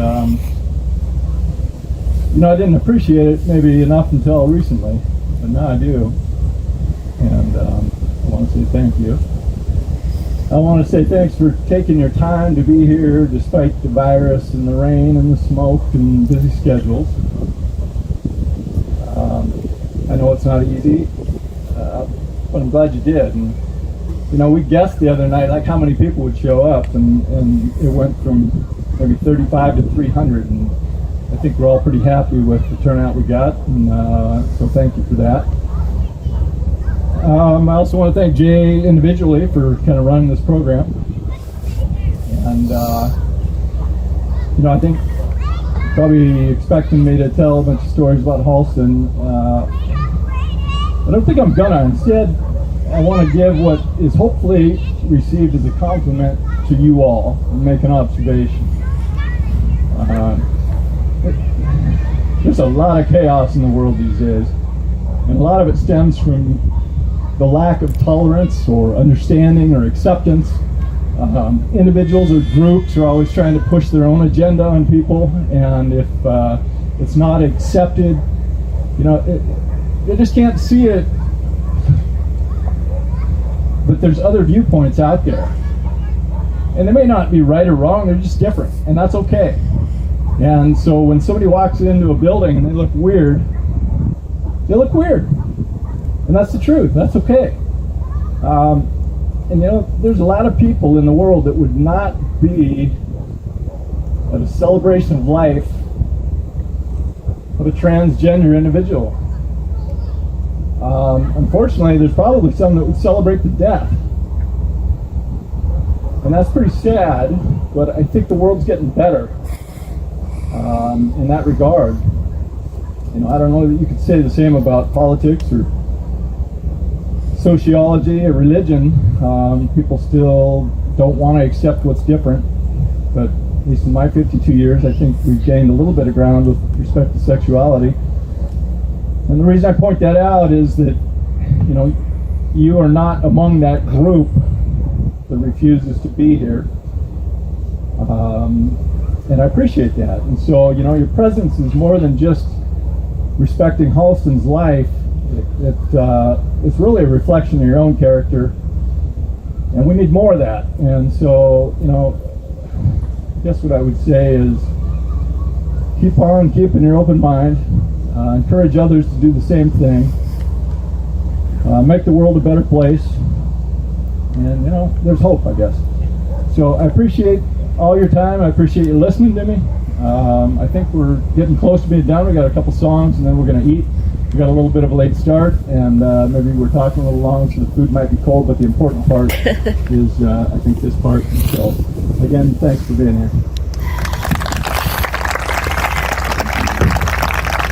I didn't appreciate it maybe enough until recently, but now I do. And I want to say thank you. I want to say thanks for taking your time to be here despite the virus and the rain and the smoke and busy schedules. I know it's not easy, but I'm glad you did. And we guessed the other night like how many people would show up, and it went from maybe 35 to 300, and I think we're all pretty happy with the turnout we got, and so thank you for that. I also want to thank Jay individually for kind of running this program. And, I think you're probably expecting me to tell a bunch of stories about Halston. I don't think I'm gonna. Instead, I want to give what is hopefully received as a compliment to you all and make an observation. There's a lot of chaos in the world these days, and a lot of it stems from the lack of tolerance or understanding or acceptance. Individuals or groups are always trying to push their own agenda on people, and if it's not accepted, they just can't see it. But there's other viewpoints out there, and they may not be right or wrong, they're just different, and that's okay. And so when somebody walks into a building and they look weird, and that's the truth. That's okay. And there's a lot of people in the world that would not be at a celebration of life of a transgender individual. Unfortunately, there's probably some that would celebrate the death. And that's pretty sad, but I think the world's getting better in that regard. I don't know that you could say the same about politics or sociology or religion. People still don't want to accept what's different, but at least in my 52 years, I think we've gained a little bit of ground with respect to sexuality. And the reason I point that out is that, you are not among that group that refuses to be here. And I appreciate that. And so, your presence is more than just respecting Halston's life. It's really a reflection of your own character, and we need more of that. And so, I guess what I would say is keep on keeping your open mind, encourage others to do the same thing, make the world a better place, and there's hope, I guess. So I appreciate all your time. I appreciate you listening to me. I think we're getting close to being done. We got a couple songs, and then we're going to eat. We got a little bit of a late start, and maybe we're talking a little long, so the food might be cold, but the important part is, I think, this part. So, again, thanks for being here.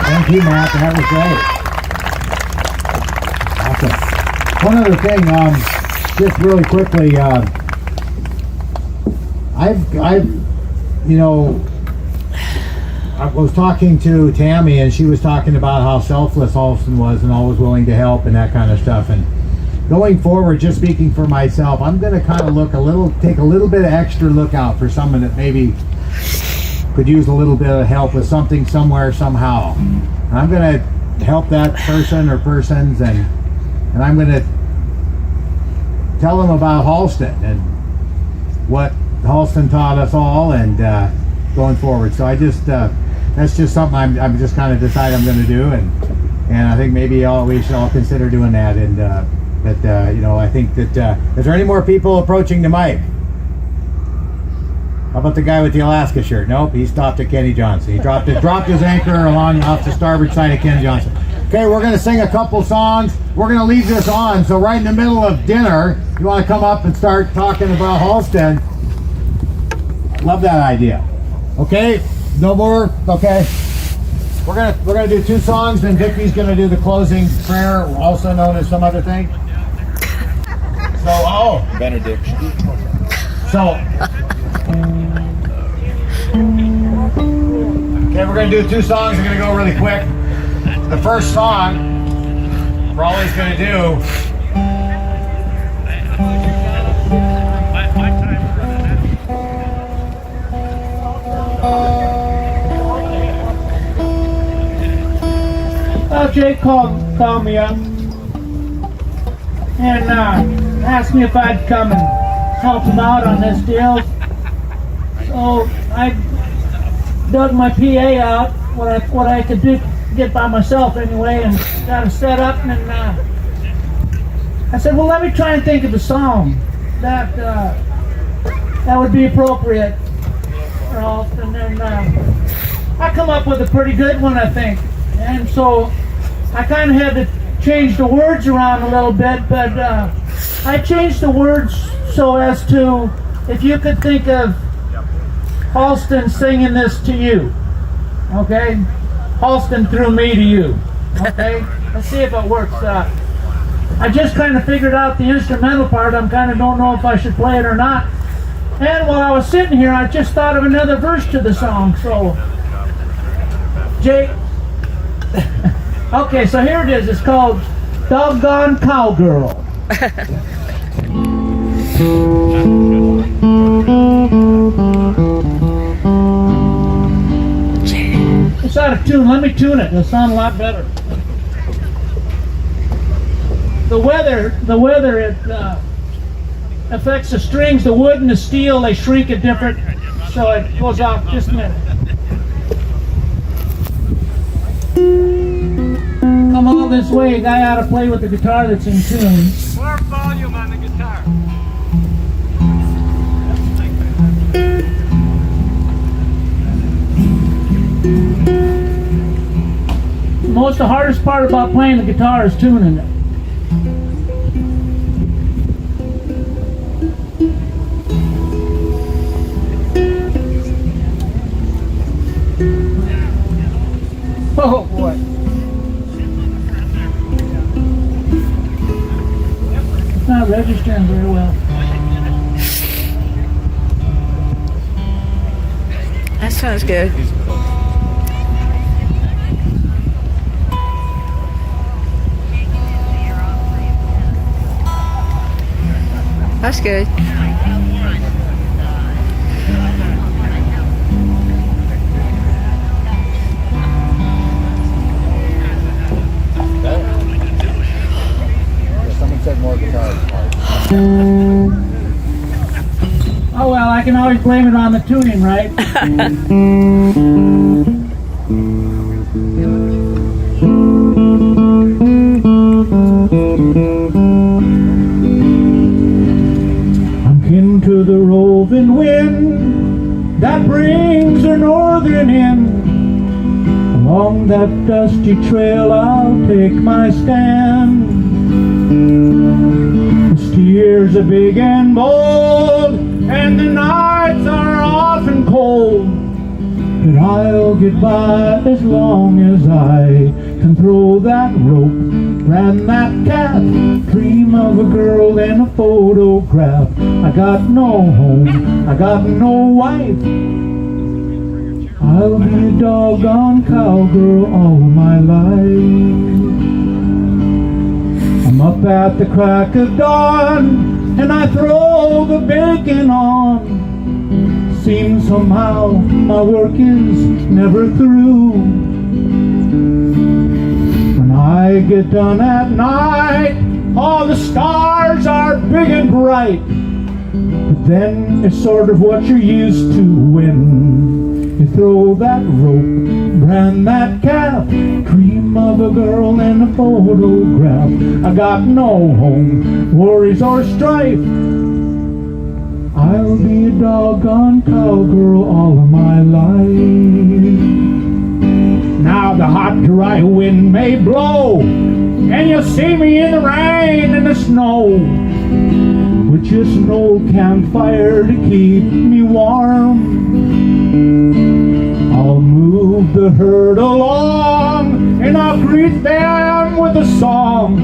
Thank you, Matt. That was great. Awesome. One other thing, just really quickly, I was talking to Tammy, and she was talking about how selfless Halston was and always willing to help and that kind of stuff. And going forward, just speaking for myself, I'm going to kind of take a little bit of extra look out for someone that maybe could use a little bit of help with something somewhere, somehow. And I'm going to help that person or persons, and I'm going to tell them about Halston and what Halston taught us all, and going forward. So I just that's just something I'm just kind of decided I'm going to do, and I think maybe we should all consider doing that. And I think that is there any more people approaching the mic? How about the guy with the Alaska shirt? Nope, he stopped at Kenny Johnson. He dropped his anchor off the starboard side of Kenny Johnson. Okay, we're going to sing a couple songs. We're going to leave this on. So right in the middle of dinner, you want to come up and start talking about Halston. Love that idea. Okay, no more. Okay, we're gonna do two songs, then Vicky's gonna do the closing prayer, also known as some other thing. So benediction. So okay, we're gonna do two songs. We're gonna go really quick. The first song we're always gonna do Jake called me up and asked me if I'd come and help him out on this deal. So I dug my PA out, what I could get by myself anyway, and got it set up. And I said, well, let me try and think of a song that would be appropriate for Halston. And I come up with a pretty good one, I think. And so I kind of had to change the words around a little bit, but I changed the words so as to, if you could think of Halston singing this to you, okay? Halston through me to you, okay? Let's see if it works. I just kind of figured out the instrumental part. I'm kind of don't know if I should play it or not. And while I was sitting here, I just thought of another verse to the song, so Jake. Okay, so here it is. It's called Doggone Cowgirl. It's out of tune. Let me tune it. It'll sound a lot better. The weather, it affects the strings, the wood and the steel. They shrink it different, so it goes off. Just a minute. Come all this way, a guy ought to play with the guitar that's in tune. More volume on the guitar. The hardest part about playing the guitar is tuning it. Oh boy. It's not registering very well. That sounds good. That's good. Someone said more guitars. Oh well, I can always blame it on the tuning, right? To the roving wind that brings a northern in. Along that dusty trail I'll take my stand. The steers are big and bold, and the nights are often cold. But I'll get by as long as I can throw that rope around that cat, dream of a girl in a photograph. I got no home, I got no wife. I'll be a doggone cowgirl all of my life. I'm up at the crack of dawn and I throw the bacon on. Seems somehow my work is never through. I get done at night, all the stars are big and bright. But then it's sort of what you're used to when you throw that rope, brand that calf, dream of a girl in a photograph. I got no home, worries or strife. I'll be a doggone cowgirl all of my life. Now the hot dry wind may blow, and you'll see me in the rain and the snow, with just an old campfire to keep me warm. I'll move the herd along, and I'll greet them with a song.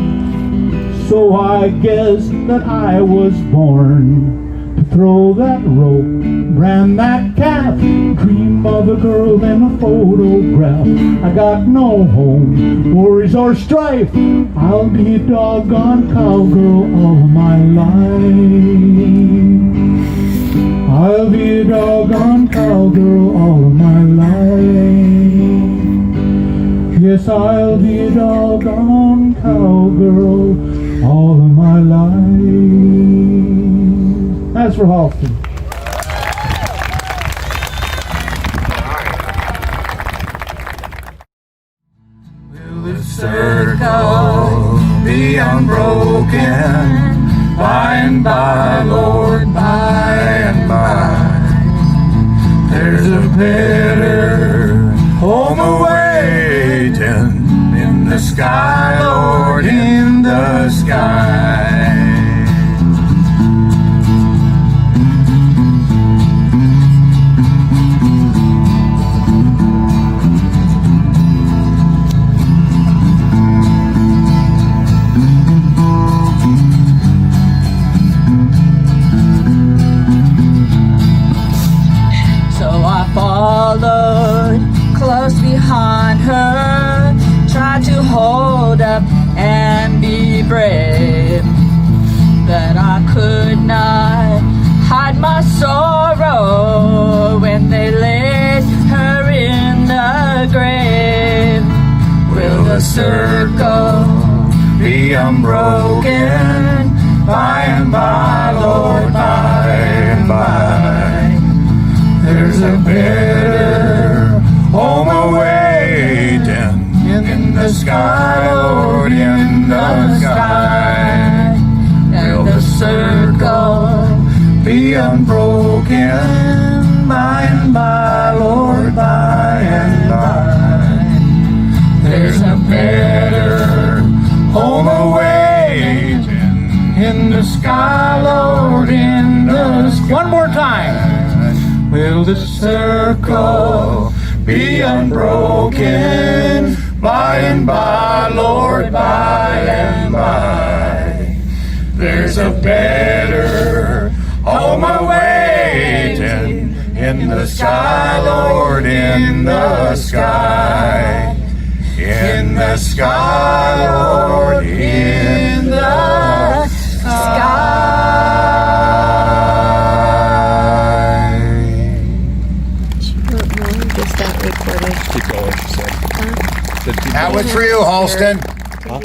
So I guess that I was born to throw that rope, brand that calf, dream of a girl in a photograph. I got no home, worries or strife. I'll be a doggone cowgirl all my life. I'll be a doggone cowgirl all of my life. Yes, I'll be a doggone cowgirl all of my life. That's for Halston. Will the circle be unbroken by and by, Lord, by and by? There's a better home awaiting in the sky, Lord, in the sky. Followed close behind her, tried to hold up and be brave, but I could not hide my sorrow when they laid her in the grave. Will the circle be unbroken by and by, Lord, by and by? There's a better home awaiting in the sky, Lord, in the sky. Will the circle be unbroken by and by, Lord, by and by? There's a better home awaiting in the sky, Lord, in the sky. One more time. Will the circle be unbroken by and by, Lord, by and by? There's a better home awaiting in the sky, Lord, in the sky. In the sky, Lord, in the sky. Recorded. That was for you, Halston. Huh?